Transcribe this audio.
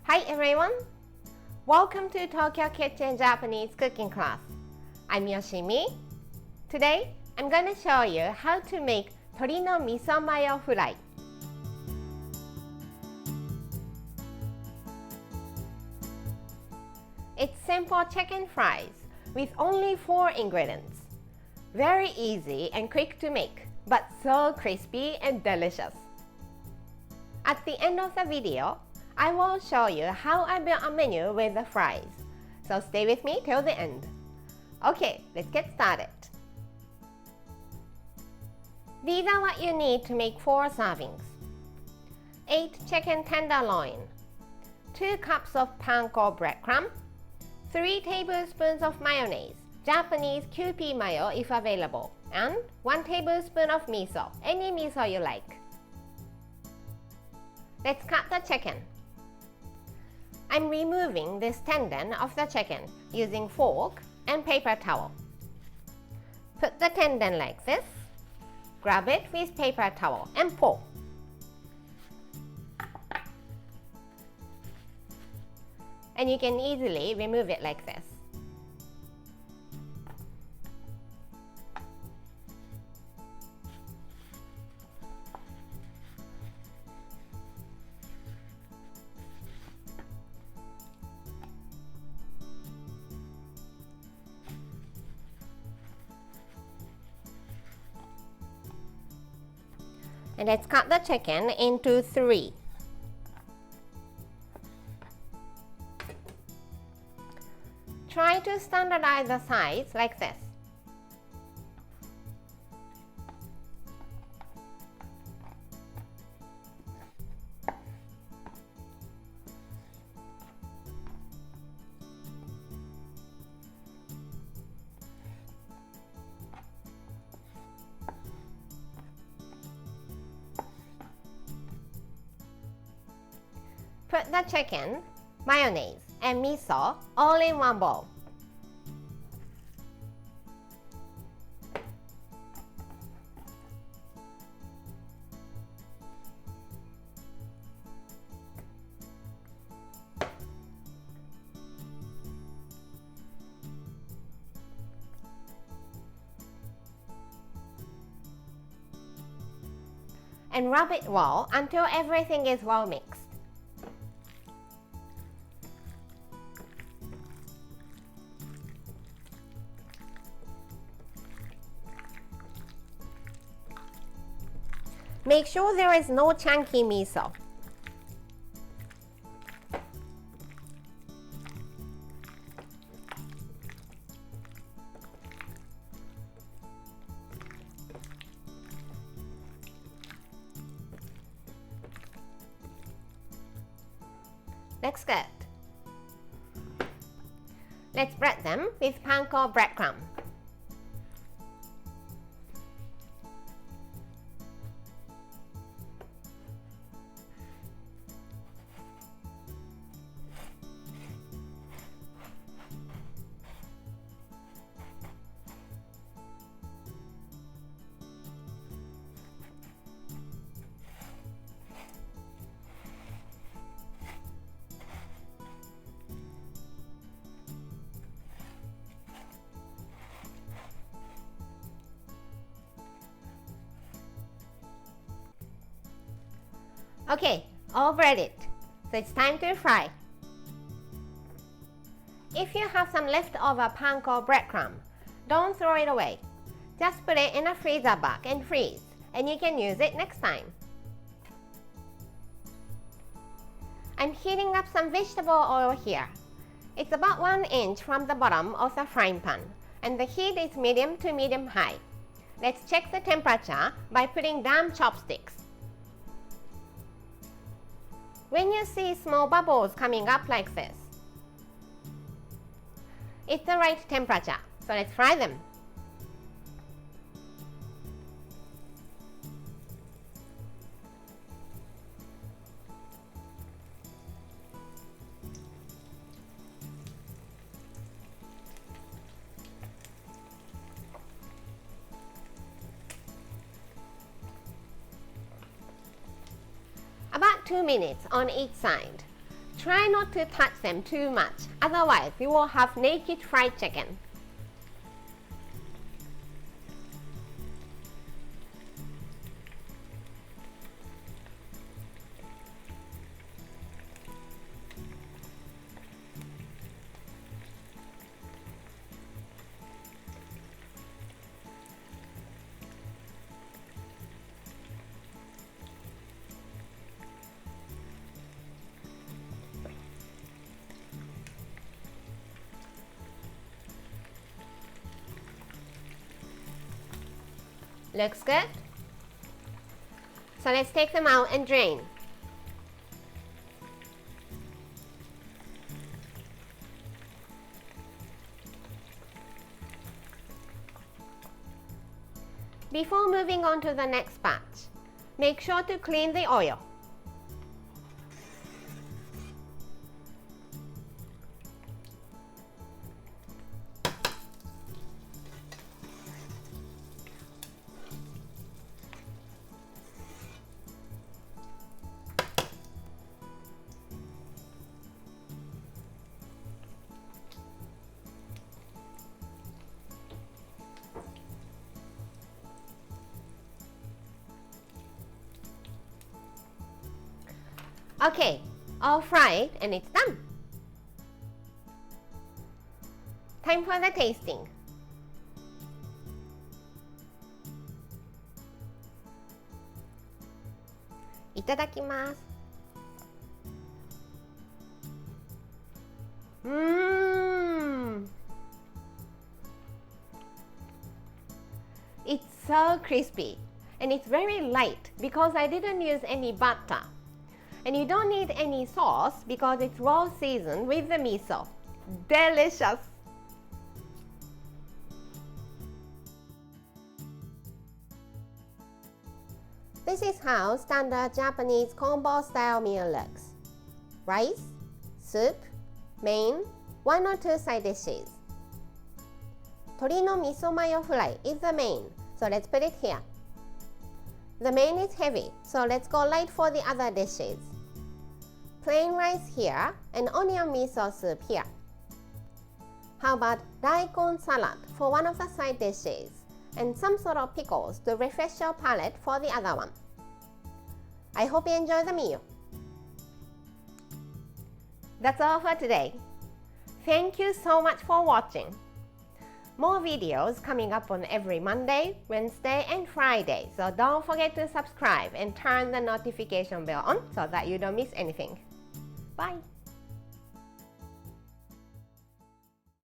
Hi everyone! Welcome to Tokyo Kitchen Japanese cooking class. I'm Yoshimi. Today, I'm going to show you how to make tori no miso mayo fry. It's simple chicken fries with only 4 ingredients. Very easy and quick to make, but so crispy and delicious. At the end of the video, I will show you how I built a menu with the fries. So stay with me till the end. Okay, let's get started. These are what you need to make 4 servings. 8 chicken tenderloin, 2 cups of panko breadcrumb, 3 tablespoons of mayonnaise, Japanese Kewpie mayo if available, and 1 tablespoon of miso, any miso you like. Let's cut the chicken. I'm removing this tendon of the chicken using fork and paper towel. Put the tendon like this, grab it with paper towel and pull. And you can easily remove it like this. And let's cut the chicken into 3. Try to standardize the size like this. Put the chicken, mayonnaise, and miso all in one bowl. And rub it well until everything is well mixed. Make sure there is no chunky miso. Looks good. Let's spread them with panko breadcrumb. Okay, all breaded, so it's time to fry. If you have some leftover panko breadcrumb, don't throw it away. Just put it in a freezer bag and freeze, and you can use it next time. I'm heating up some vegetable oil here. It's about 1 inch from the bottom of the frying pan, and the heat is medium to medium high. Let's check the temperature by putting damp chopsticks. When you see small bubbles coming up like this, it's the right temperature, so let's fry them. About 2 minutes on each side. Try not to touch them too much, otherwise you will have naked fried chicken. Looks good? So let's take them out and drain. Before moving on to the next batch, make sure to clean the oil. Okay, all fried and it's done. Time for the tasting. Itadakimasu. It's so crispy and it's very light because I didn't use any butter. And you don't need any sauce because it's well seasoned with the miso. Delicious! This is how standard Japanese combo style meal looks. Rice, soup, main, 1 or 2 side dishes. Tori no miso mayo fry is the main, so let's put it here. The main is heavy, so let's go light for the other dishes. Plain rice here and onion miso soup here. How about daikon salad for one of the side dishes and some sort of pickles to refresh your palate for the other one. I hope you enjoy the meal. That's all for today. Thank you so much for watching. More videos coming up on every Monday, Wednesday, and Friday, so don't forget to subscribe and turn the notification bell on so that you don't miss anything. Bye!